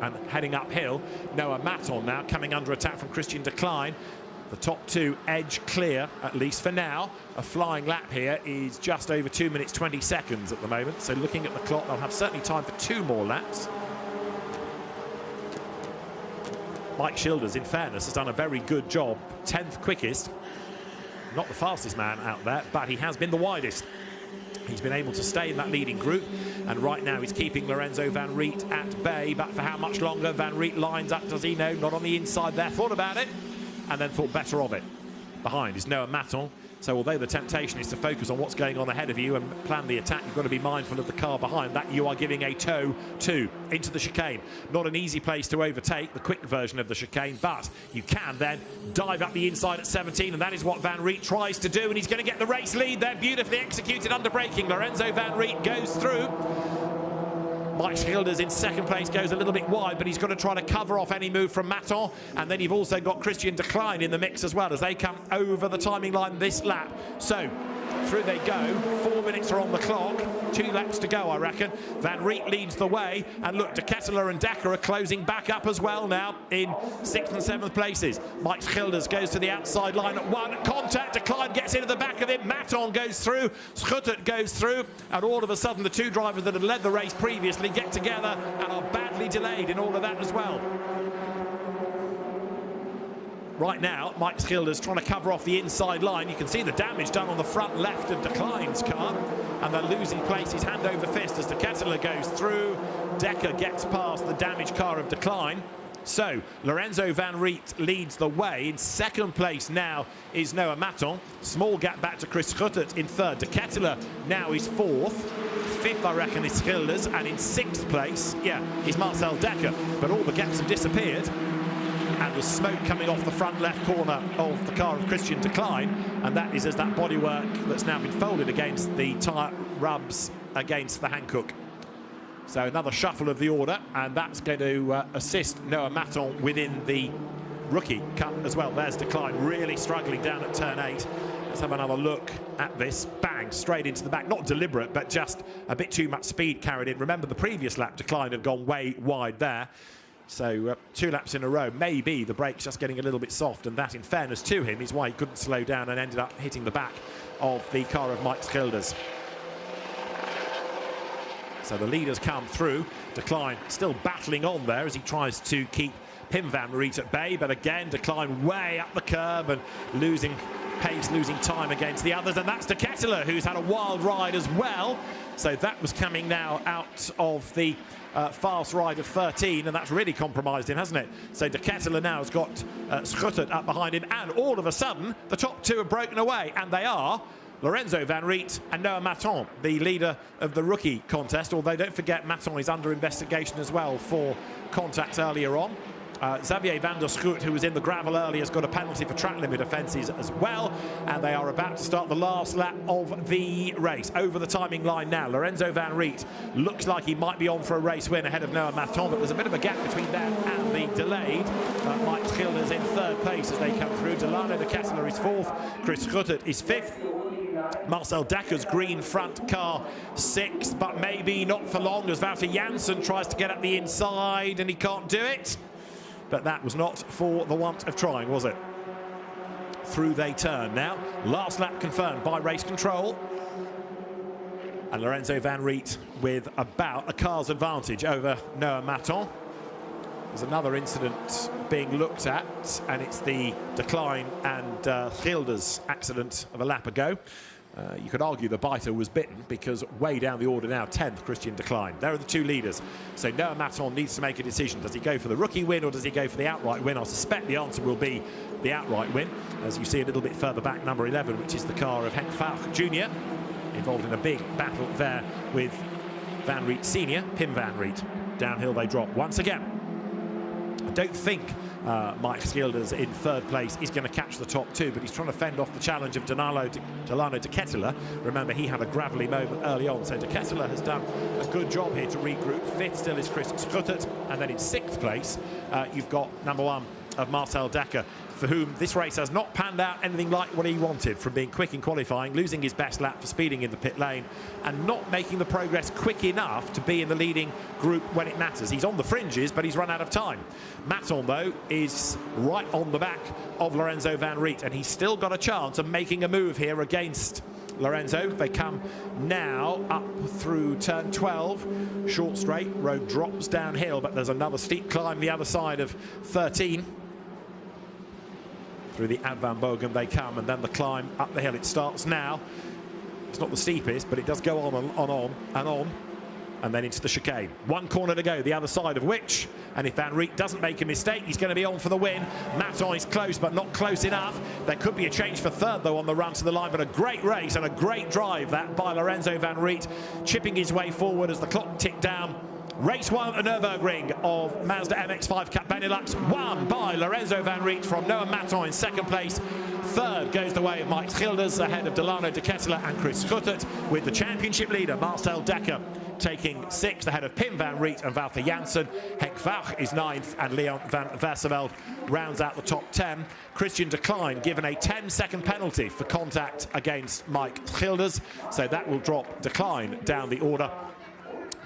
And heading uphill, Noah Maton now coming under attack from Christian Decline. The top 2 edge clear, at least for now. A flying lap here is just over 2 minutes 20 seconds at the moment. So looking at the clock, they'll have certainly time for 2 more laps. Mike Schilders, in fairness, has done a very good job. 10th quickest. Not the fastest man out there, but he has been the widest. He's been able to stay in that leading group, and right now he's keeping Lorenzo van Riet at bay. But for how much longer? Van Riet lines up, does he know? Not on the inside there. Thought about it, and then thought better of it. Behind is Noah Maton. So although the temptation is to focus on what's going on ahead of you and plan the attack, you've got to be mindful of the car behind that you are giving a tow to into the chicane. Not an easy place to overtake, the quick version of the chicane, but you can then dive up the inside at 17, and that is what Van Riet tries to do, and he's going to get the race lead there. Beautifully executed under braking. Lorenzo van Riet goes through. Mike Schilders in second place goes a little bit wide, but he's got to try to cover off any move from Maton. And then you've also got Christian Decline in the mix as well as they come over the timing line this lap. So through they go. 4 minutes are on the clock. 2 laps to go, I reckon. Van Riet leads the way. And look, De Ketelaere and Dekker are closing back up as well now in 6th and 7th places. Mike Schilders goes to the outside line at 1. Contact. Decline gets into the back of him. Maton goes through. Schuttert goes through. And all of a sudden, the 2 drivers that had led the race previously get together and are badly delayed in all of that as well. Right now, Mike Schilders trying to cover off the inside line. You can see the damage done on the front left of Decline's car. And they're losing places hand over fist as De Ketelaere goes through. Dekker gets past the damaged car of Decline. So, Lorenzo Van Riet leads the way. In second place now is Noah Maton. Small gap back to Chris Schuttert in third. De Ketelaere now is fourth. Fifth, I reckon, is Schilders. And in 6th place, is Marcel Dekker. But all the gaps have disappeared. And the smoke coming off the front left corner of the car of Christian Decline, and that is as that bodywork that's now been folded against the tyre rubs against the Hankook. So another shuffle of the order, and that's going to assist Noah Maton within the rookie cut as well. There's Decline really struggling down at turn 8. Let's have another look at this. Bang, straight into the back. Not deliberate, but just a bit too much speed carried in. Remember, the previous lap, Decline had gone way wide there. So 2 laps in a row, maybe the brake's just getting a little bit soft, and that, in fairness to him, is why he couldn't slow down and ended up hitting the back of the car of Mike Schilders. So the leaders come through. Decline still battling on there as he tries to keep Pim Van Riet at bay, but again, Decline way up the curb and losing pace, losing time against the others, and that's De Ketelaere, who's had a wild ride as well. So that was coming now out of the fast ride of 13, and that's really compromised him, hasn't it? So De Ketelaere now has got Schuttert up behind him, and all of a sudden the top 2 have broken away, and they are Lorenzo Van Riet and Noah Maton, the leader of the rookie contest, although don't forget Maton is under investigation as well for contact earlier on. Xavier van der Schoot, who was in the gravel earlier, has got a penalty for track limit offences as well. And they are about to start the last lap of the race. Over the timing line now, Lorenzo Van Riet looks like he might be on for a race win ahead of Noah Maton, but there's a bit of a gap between them and the delayed Mike Schilders in third place as they come through. Delano De Ketelaere is fourth. Chris Schuttert is fifth. Marcel Dekker's green front car 6th, but maybe not for long as Wouter Janssen tries to get up the inside and he can't do it. But that was not for the want of trying, was it? Through they turn now. Last lap confirmed by race control. And Lorenzo Van Riet with about a car's advantage over Noah Maton. There's another incident being looked at, and it's the Decline and Schilders accident of a lap ago. You could argue the biter was bitten because way down the order now, 10th, Christian Decline. There are the 2 leaders. So Noah Maton needs to make a decision. Does he go for the rookie win or does he go for the outright win? I suspect the answer will be the outright win. As you see a little bit further back, number 11, which is the car of Henk Falk Jr., involved in a big battle there with Van Riet Sr., Pim Van Riet. Downhill they drop once again. I don't think Mike Schilders in third place is going to catch the top 2, but he's trying to fend off the challenge of Delano De Ketelaere. Remember, he had a gravelly moment early on, so De Ketelaere has done a good job here to regroup. 5th still is Chris Schuttert, and then in 6th place you've got number 1 of Marcel Dekker, for whom this race has not panned out anything like what he wanted, from being quick in qualifying, losing his best lap for speeding in the pit lane, and not making the progress quick enough to be in the leading group when it matters. He's on the fringes, but he's run out of time. Maton, though, is right on the back of Lorenzo Van Riet, and he's still got a chance of making a move here against Lorenzo. They come now up through turn 12, short straight, road drops downhill, but there's another steep climb the other side of 13. Through the Ad Van Bogen they come, and then the climb up the hill. It starts now. It's not the steepest, but it does go on, and then into the chicane. 1 corner to go, the other side of which, and if Van Riet doesn't make a mistake, he's going to be on for the win. Maton is close, but not close enough. There could be a change for third, though, on the run to the line, but a great race and a great drive, that, by Lorenzo Van Riet, chipping his way forward as the clock ticked down. Race 1 at the Nürburgring of Mazda MX-5 Cup Benelux, won by Lorenzo Van Riet from Noah Maton in second place. Third goes the way of Mike Schilders, ahead of Delano De Ketelaere and Chris Schuttert, with the championship leader Marcel Dekker taking 6th ahead of Pim van Riet and Wouter Janssen. Henk Vauch is 9th and Leon van Verseveld rounds out the top 10. Christian de Klein given a 10-second penalty for contact against Mike Schilders, so that will drop de Klein down the order.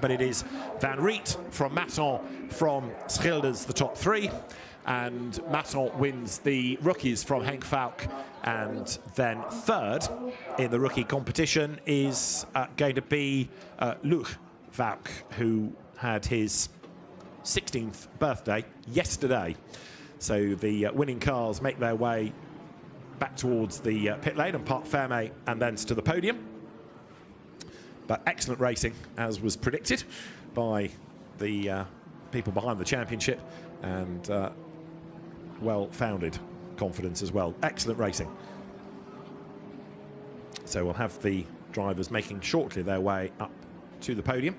But it is Van Riet from Masson from Schilders, the top 3. And Masson wins the rookies from Henk Vauch. And then 3rd in the rookie competition is going to be Luc Vauch, who had his 16th birthday yesterday. So the winning cars make their way back towards the pit lane and Parc Fermé and thence to the podium. But excellent racing, as was predicted by the people behind the championship, and well-founded confidence as well. Excellent racing. So we'll have the drivers making shortly their way up to the podium.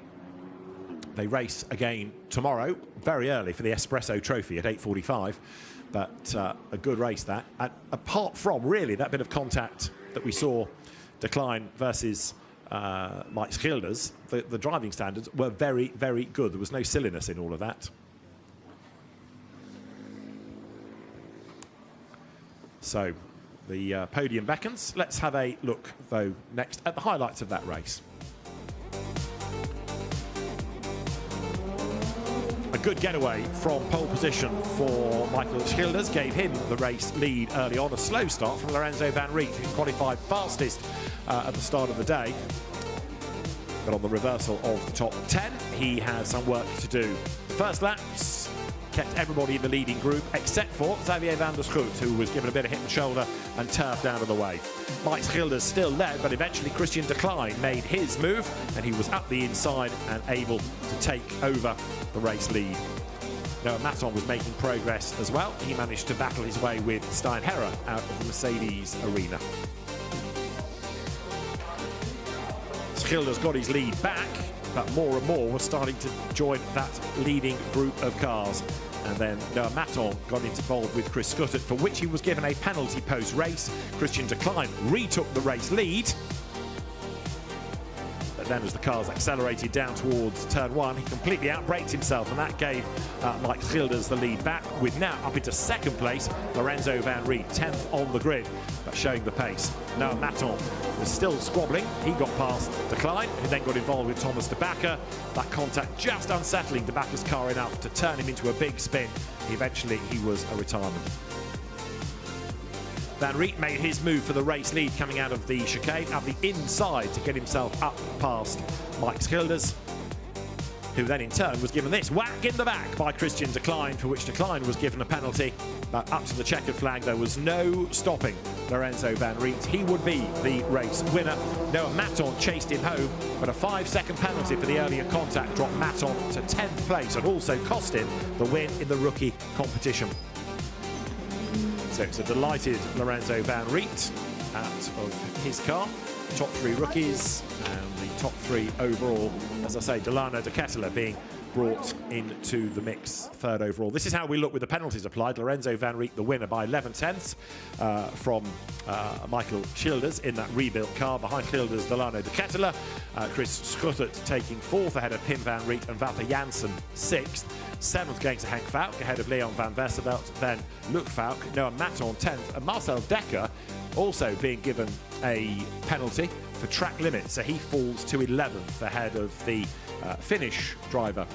They race again tomorrow, very early, for the Espresso Trophy at 8:45. But a good race that. And apart from, really, that bit of contact that we saw, de Klein versus Mike Schilders, the driving standards were very, very good. There was no silliness in all of that. So the podium beckons. Let's have a look, though, next at the highlights of that race. A good getaway from pole position for Michael Schilders gave him the race lead early on. A slow start from Lorenzo Van Riet, who qualified fastest at the start of the day. But on the reversal of the top 10, he has some work to do. First laps kept everybody in the leading group except for Xavier van der Schoot, who was given a bit of hit and shoulder and turfed out of the way. Mike Schilders still led, but eventually Christian de Klein made his move and he was up the inside and able to take over the race lead. Noah Masson was making progress as well. He managed to battle his way with Stein Herrer out of the Mercedes arena. Schilders got his lead back, but more and more was starting to join that leading group of cars. And then Noah Masson got involved with Chris Scuttert, for which he was given a penalty post-race. Christian de Klein retook the race lead. But then as the cars accelerated down towards turn 1, he completely outbraked himself, and that gave Mike Schilders the lead back, with now up into 2nd place Lorenzo Van Riet, 10th on the grid, but showing the pace. Noah Masson was still squabbling. He got past de Klein, who then got involved with Thomas de Backer. That contact just unsettling de Backer's car enough to turn him into a big spin. Eventually he was a retirement. Van Riet made his move for the race lead coming out of the chicane up the inside to get himself up past Mike Schilders, who then in turn was given this whack in the back by Christian de Klein, for which de Klein was given a penalty. But up to the checkered flag, there was no stopping Lorenzo Van Riet. He would be the race winner. Noah Masson chased him home, but a 5-second penalty for the earlier contact dropped Masson to 10th place and also cost him the win in the rookie competition. So it's a delighted Lorenzo Van Riet out of his car. Top 3 rookies and the top 3 overall. As I say, Delano de Ketteler being brought into the mix 3rd overall. This is how we look with the penalties applied. Lorenzo Van Riet the winner by 11 tenths from Michael Schilders in that rebuilt car. Behind Schilders, Delano de Ketteler. Chris Scuttert taking 4th ahead of Pim van Riet and Wouter Janssen 6th. 7th going to Henk Vauch ahead of Leon van Verseveld, then Luc Vauch, Noah Masson 10th, and Marcel Dekker also being given a penalty for track limit, so he falls to 11th ahead of the Finnish driver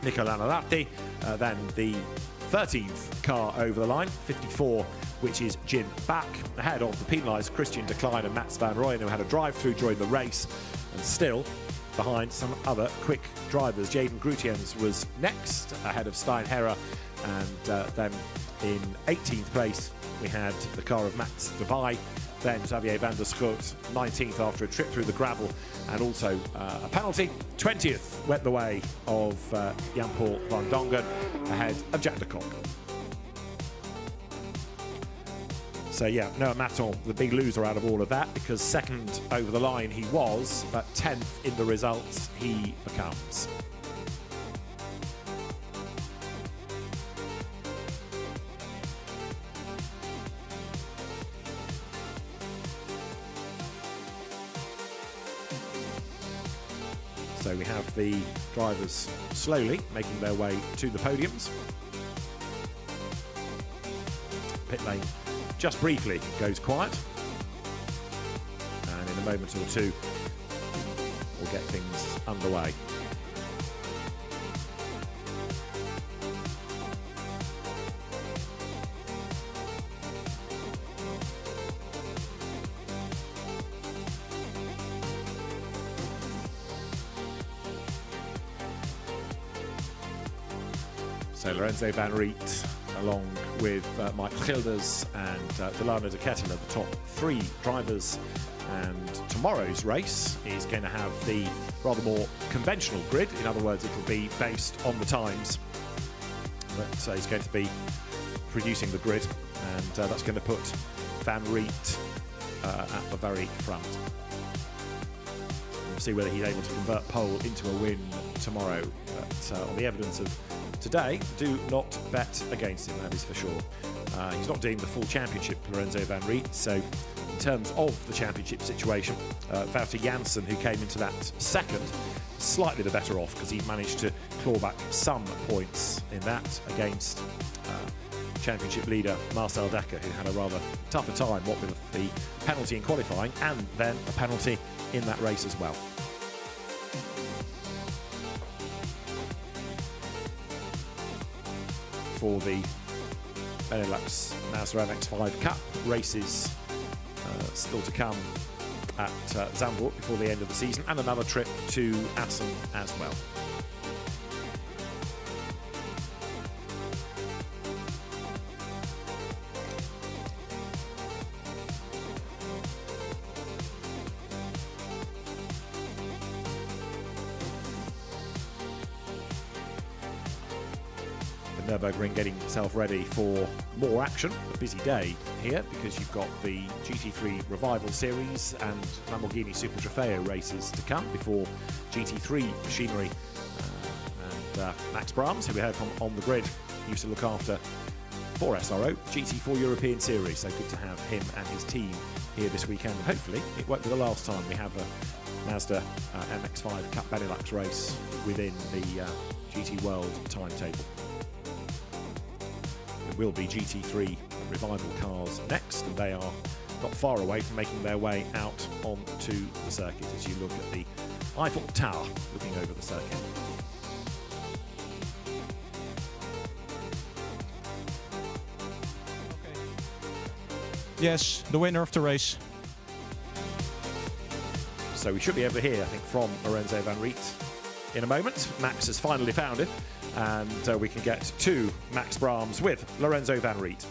Nico Lanolatti. Then the 13th car over the line, 54, which is Jim Bach, ahead of the penalised Christian de Klein and Mats van Rooyen, who had a drive-through during the race, and still behind some other quick drivers. Jaden Groutiens was next, ahead of Stein Herrer, and then in 18th place we had the car of Max de Vij, then Xavier van der Schoot, 19th after a trip through the gravel and also a penalty. 20th went the way of Jan-Paul van Dongen, ahead of Jack de Kock. So yeah, Noah Masson, the big loser out of all of that, because 2nd over the line he was, but 10th in the results he becomes. So we have the drivers slowly making their way to the podiums. Pit lane just briefly goes quiet. And in a moment or two, we'll get things underway. So Lorenzo van Riet, along with Mike Gilders and Delano de Kettel, are the top 3 drivers. And tomorrow's race is going to have the rather more conventional grid. In other words, it will be based on the times. But he's going to be producing the grid, and that's going to put Van Riet at the very front. We'll see whether he's able to convert pole into a win tomorrow. But on the evidence of today, do not bet against him, that is for sure. He's not doing the full championship, Lorenzo van Riet, so in terms of the championship situation, Wouter Janssen, who came into that second, slightly the better off because he managed to claw back some points in that against championship leader Marcel Dekker, who had a rather tougher time, what with the penalty in qualifying and then a penalty in that race as well. For the Benelux Mazda MX-5 Cup races still to come at Zandvoort before the end of the season, and another trip to Assen as well. Nürburgring getting itself ready for more action. A busy day here because you've got the GT3 Revival Series and Lamborghini Super Trofeo races to come before GT3 machinery. And Max Brahms, who we heard from on the grid, used to look after for SRO, GT4 European Series. So good to have him and his team here this weekend. And hopefully it won't be the last time we have a Mazda MX-5 Cup Benelux race within the GT World timetable. It will be GT3 Revival cars next, and they are not far away from making their way out onto the circuit as you look at the Eiffel Tower looking over the circuit. Yes, the winner of the race. So we should be able to hear, I think, from Lorenzo van Riet in a moment. Max has finally found him, and we can get to Max Brahms with Lorenzo van Riet.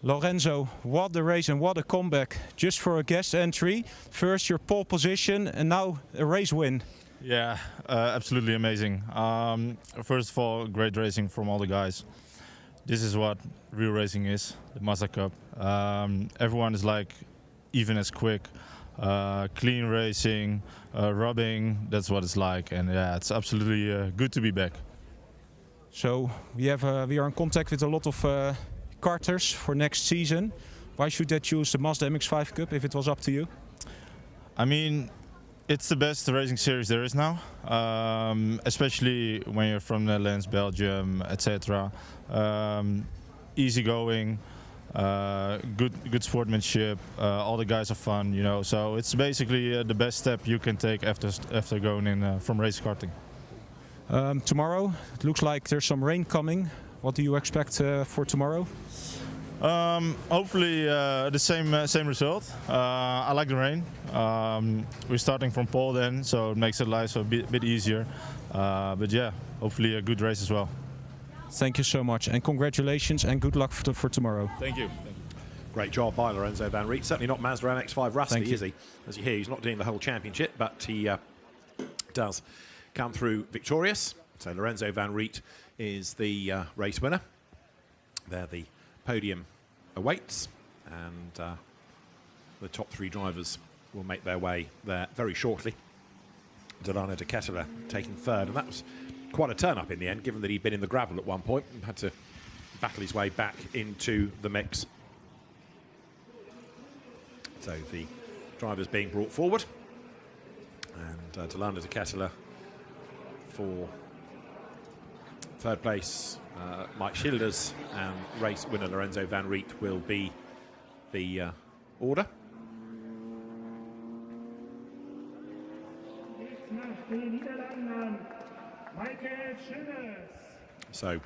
Lorenzo, what a race and what a comeback. Just for a guest entry, first your pole position and now a race win. Yeah, absolutely amazing. First of all, great racing from all the guys. This is what real racing is, the Mazda Cup. Everyone is like even as quick. Clean racing, rubbing, that's what it's like. And yeah, it's absolutely good to be back. So we are in contact with a lot of karters for next season. Why should they choose the Mazda MX-5 Cup if it was up to you? I mean, it's the best racing series there is now, especially when you're from Netherlands, Belgium, etc. Easy going, good sportsmanship. All the guys are fun, you know. So it's basically the best step you can take after going in from race karting. Tomorrow, it looks like there's some rain coming. What do you expect for tomorrow? Hopefully the same result. I like the rain. We're starting from pole then, so it makes the life a bit easier. But yeah, hopefully a good race as well. Thank you so much, and congratulations, and good luck for tomorrow. Thank you. Great job by Lorenzo van Riet. Certainly not Mazda MX-5 rusty, is he? As you hear, he's not doing the whole championship, but he does come through victorious. So Lorenzo van Riet is the race winner. There the podium awaits, and the top three drivers will make their way there very shortly. Delano de Kettel taking third, and that was quite a turn-up in the end, given that he'd been in the gravel at one point and had to battle his way back into the mix. So the drivers being brought forward. Delano de Ketteler for third place. Mike Schilders and race winner Lorenzo van Riet will be the order. So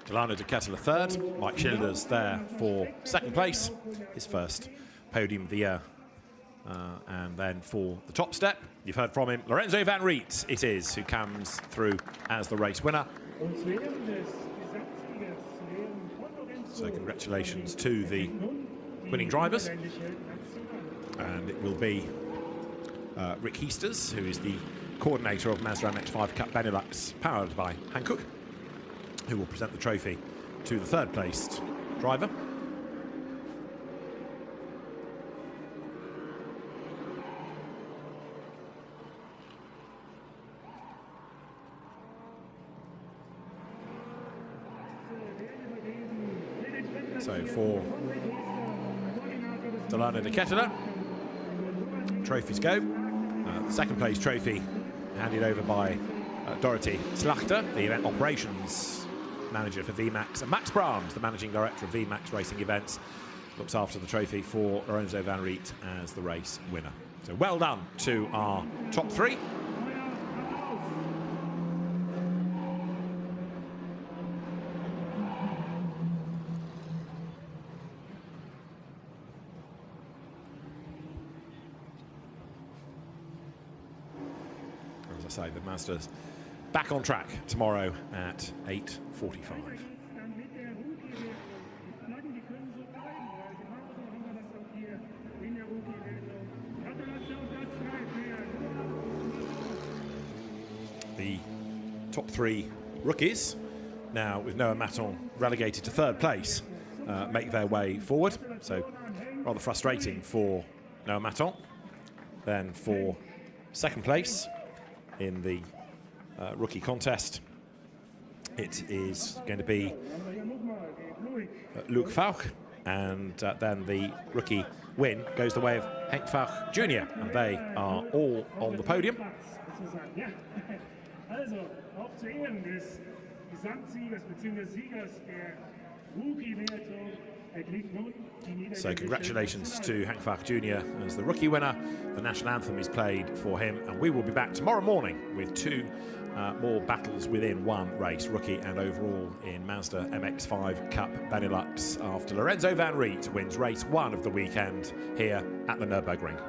Delano de Ketteler third, Mike Schilders there for second place, his first podium of the year. And then for the top step, you've heard from him, Lorenzo van Riet it is who comes through as the race winner. So congratulations to the winning drivers. And it will be Rick Heasters, who is the coordinator of Mazda MX-5 Cup Benelux, powered by Hankook, who will present the trophy to the third placed driver. So for Delano de Ketteler, trophies go. The second place trophy handed over by Dorothy Slachter, the event operations manager for VMAX, and Max Brahms, the managing director of VMAX Racing Events, looks after the trophy for Lorenzo van Riet as the race winner. So well done to our top three. As I say, the Mazda's back on track tomorrow at 8:45. The top three rookies, now with Noah Maton relegated to third place, make their way forward. So rather frustrating for Noah Maton. Then for second place in the rookie contest, it is going to be Luc Fauch, and then the rookie win goes the way of Henk Fauch Jr., and they are all on the podium. So congratulations to Henk Fauch Jr. as the rookie winner. The national anthem is played for him, and we will be back tomorrow morning with two more battles within one race, rookie and overall, in Mazda MX-5 Cup Benelux, after Lorenzo van Riet wins race one of the weekend here at the Nürburgring.